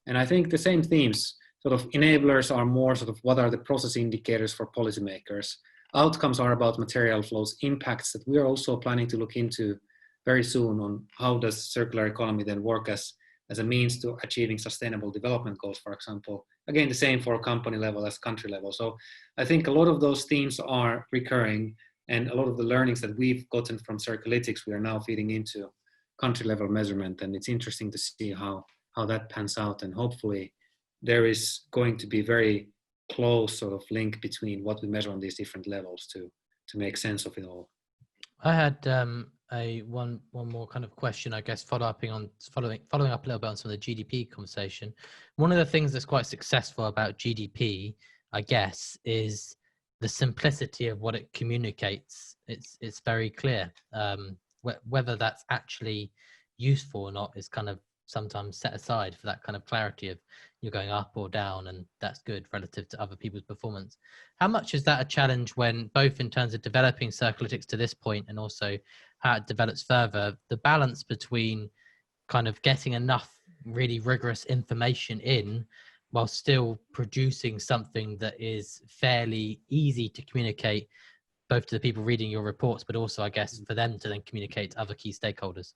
And I think the same themes, sort of enablers are more sort of what are the process indicators for policymakers. Outcomes are about material flows, impacts that we are also planning to look into very soon on how does circular economy then work as a means to achieving sustainable development goals, for example. Again, the same for company level as country level. So I think a lot of those themes are recurring, and a lot of the learnings that we've gotten from Circulytics, we are now feeding into country level measurement. And it's interesting to see how that pans out. And hopefully there is going to be very close sort of link between what we measure on these different levels to make sense of it all. I had one more kind of question, I guess, following up a little bit on some of the GDP conversation. One of the things that's quite successful about GDP, I guess, is the simplicity of what it communicates. It's very clear. Whether that's actually useful or not is kind of sometimes set aside for that kind of clarity of you're going up or down, and that's good relative to other people's performance. How much is that a challenge when, both in terms of developing Circulytics to this point and also how it develops further, the balance between kind of getting enough really rigorous information in while still producing something that is fairly easy to communicate both to the people reading your reports, but also, I guess, for them to then communicate to other key stakeholders?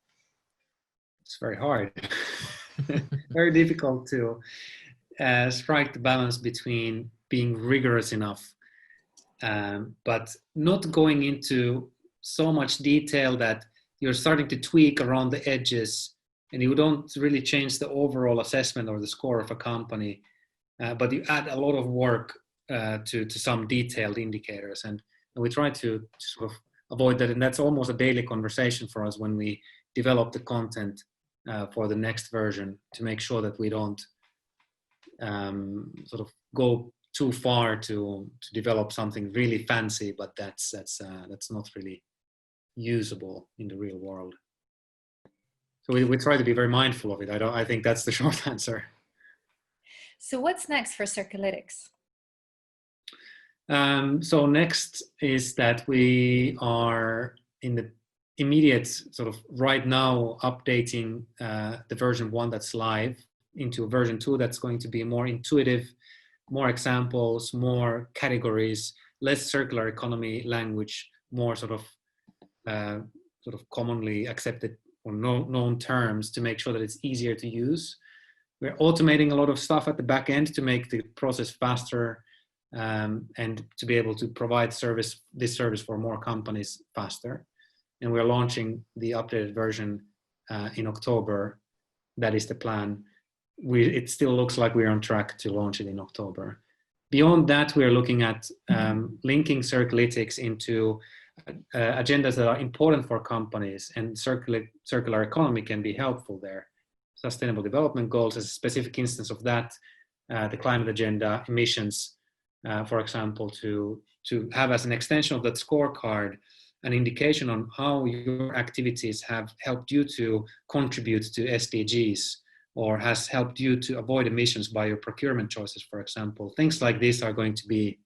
It's very hard. Very difficult to strike the balance between being rigorous enough, but not going into so much detail that you're starting to tweak around the edges and you don't really change the overall assessment or the score of a company, but you add a lot of work to some detailed indicators. And we try to sort of avoid that. And that's almost a daily conversation for us when we develop the content for the next version, to make sure that we don't sort of go too far to develop something really fancy, but that's not really usable in the real world. So we try to be very mindful of it. I think that's the short answer. So what's next for Circulytics? So next is that we are in the immediate sort of right now updating the version 1 that's live into version 2 that's going to be more intuitive, more examples, more categories, less circular economy language, more sort of commonly accepted or known terms to make sure that it's easier to use. We're automating a lot of stuff at the back end to make the process faster and to be able to provide this service for more companies faster. And we're launching the updated version in October. That is the plan. It still looks like we're on track to launch it in October. Beyond that, we're looking at linking Circulytics into agendas that are important for companies, and circular economy can be helpful there. Sustainable Development Goals is a specific instance of that, the climate agenda, emissions, for example, to have as an extension of that scorecard an indication on how your activities have helped you to contribute to SDGs, or has helped you to avoid emissions by your procurement choices, for example. Things like this are going to be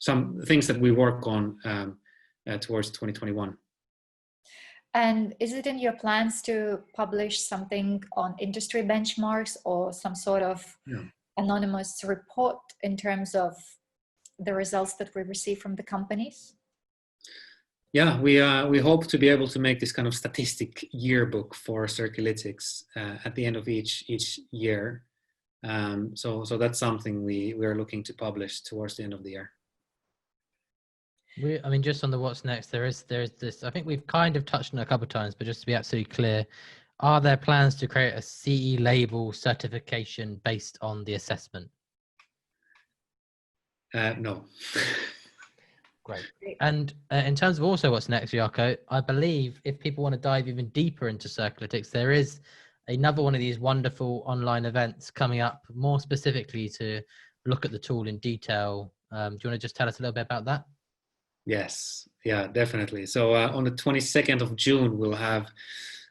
some things that we work on towards 2021. And is it in your plans to publish something on industry benchmarks or some sort of anonymous report in terms of the results that we receive from the companies? Yeah, we hope to be able to make this kind of statistic yearbook for Circulytics at the end of each year. So that's something we are looking to publish towards the end of the year. I mean, just on the what's next, there's this, I think we've kind of touched on it a couple of times, but just to be absolutely clear, are there plans to create a CE label certification based on the assessment? No. Great. And in terms of also what's next, Jaakko, I believe if people want to dive even deeper into Circulytics, there is another one of these wonderful online events coming up more specifically to look at the tool in detail. Do you want to just tell us a little bit about that? Yes, yeah, definitely. So on the 22nd of June, we'll have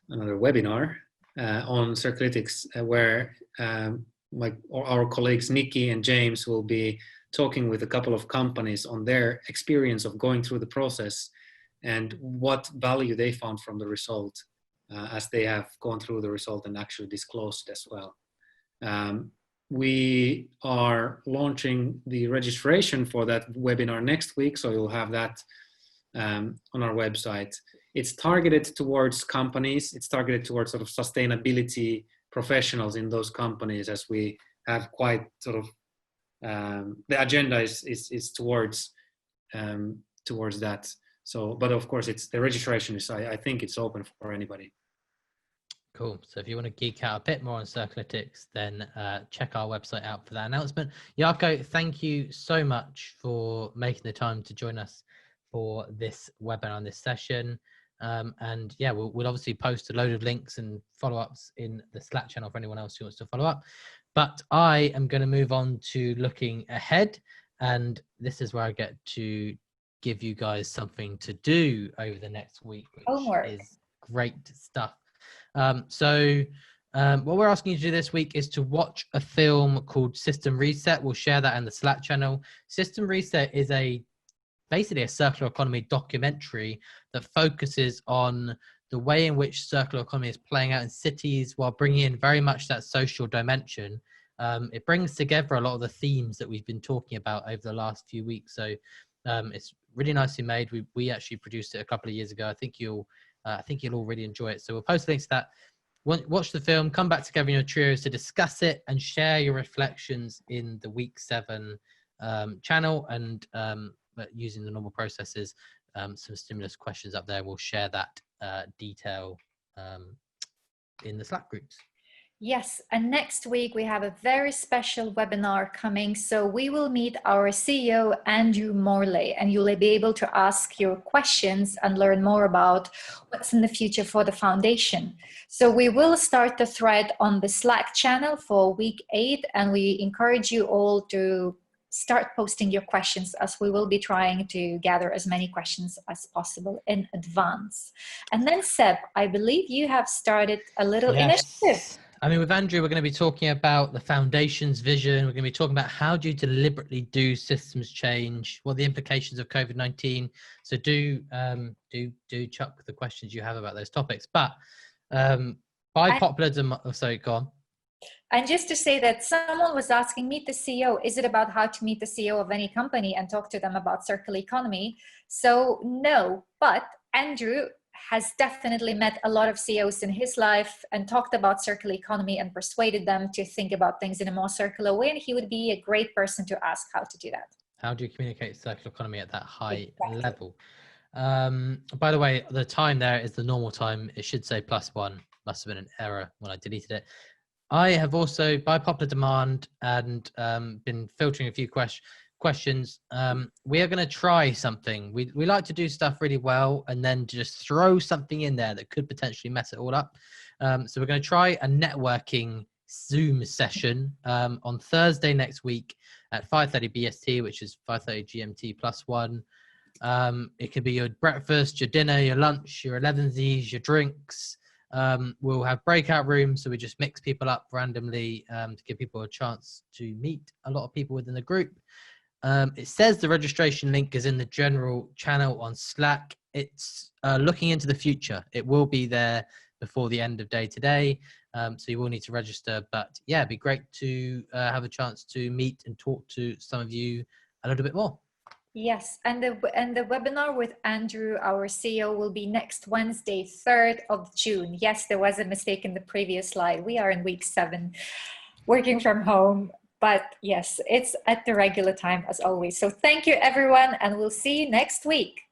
another webinar on Circulytics where our colleagues Nikki and James will be talking with a couple of companies on their experience of going through the process and what value they found from the result as they have gone through the result and actually disclosed as well. We are launching the registration for that webinar next week, so you'll have that on our website. It's targeted towards companies. It's targeted towards sort of sustainability professionals in those companies, as we have quite sort of the agenda is towards that. So, but of course, the registration is, I think it's open for anybody. Cool. So if you want to geek out a bit more on Circulytics, then check our website out for that announcement. Jaakko, thank you so much for making the time to join us for this webinar, this session. And yeah, we'll obviously post a load of links and follow-ups in the Slack channel for anyone else who wants to follow up. But I am going to move on to looking ahead. And this is where I get to give you guys something to do over the next week, which is great stuff. So what we're asking you to do this week is to watch a film called System Reset. We'll share that in the Slack channel. System Reset is basically a circular economy documentary that focuses on the way in which circular economy is playing out in cities while bringing in very much that social dimension. It brings together a lot of the themes that we've been talking about over the last few weeks. So it's really nicely made. We actually produced it a couple of years ago. I think you'll all really enjoy it. So we'll post links to that. Watch the film, come back together in your trios to discuss it and share your reflections in the week 7 channel, and using the normal processes, some stimulus questions up there. We'll share that detail in the Slack groups. Yes, and next week we have a very special webinar coming. So we will meet our CEO, Andrew Morley, and you'll be able to ask your questions and learn more about what's in the future for the foundation. So we will start the thread on the Slack channel for week 8, and we encourage you all to start posting your questions, as we will be trying to gather as many questions as possible in advance. And then Seb, I believe you have started a little initiative. I mean, with Andrew, we're going to be talking about the foundation's vision. We're going to be talking about how do you deliberately do systems change, what are the implications of COVID-19. So do chuck the questions you have about those topics. But by popular demand, sorry, go on. And just to say that someone was asking, meet the CEO, is it about how to meet the CEO of any company and talk to them about circular economy? So no, but Andrew has definitely met a lot of CEOs in his life and talked about circular economy and persuaded them to think about things in a more circular way. And he would be a great person to ask how to do that. How do you communicate circular economy at that high Exactly. level? By the way, the time there is the normal time. It should say +1. Must have been an error when I deleted it. I have also, by popular demand, and been filtering a few questions. We are going to try something. We like to do stuff really well and then just throw something in there that could potentially mess it all up. So we're going to try a networking Zoom session on Thursday next week at 5:30 BST, which is 5:30 GMT +1. It could be your breakfast, your dinner, your lunch, your 11sies, your drinks. We'll have breakout rooms, so we just mix people up randomly to give people a chance to meet a lot of people within the group. It says the registration link is in the general channel on Slack. It's looking into the future. It will be there before the end of day today, so you will need to register. But yeah, it'd be great to have a chance to meet and talk to some of you a little bit more. Yes, and the webinar with Andrew, our CEO, will be next Wednesday, 3rd of June. Yes, there was a mistake in the previous slide. We are in week 7, working from home. But yes, it's at the regular time as always. So thank you, everyone, and we'll see you next week.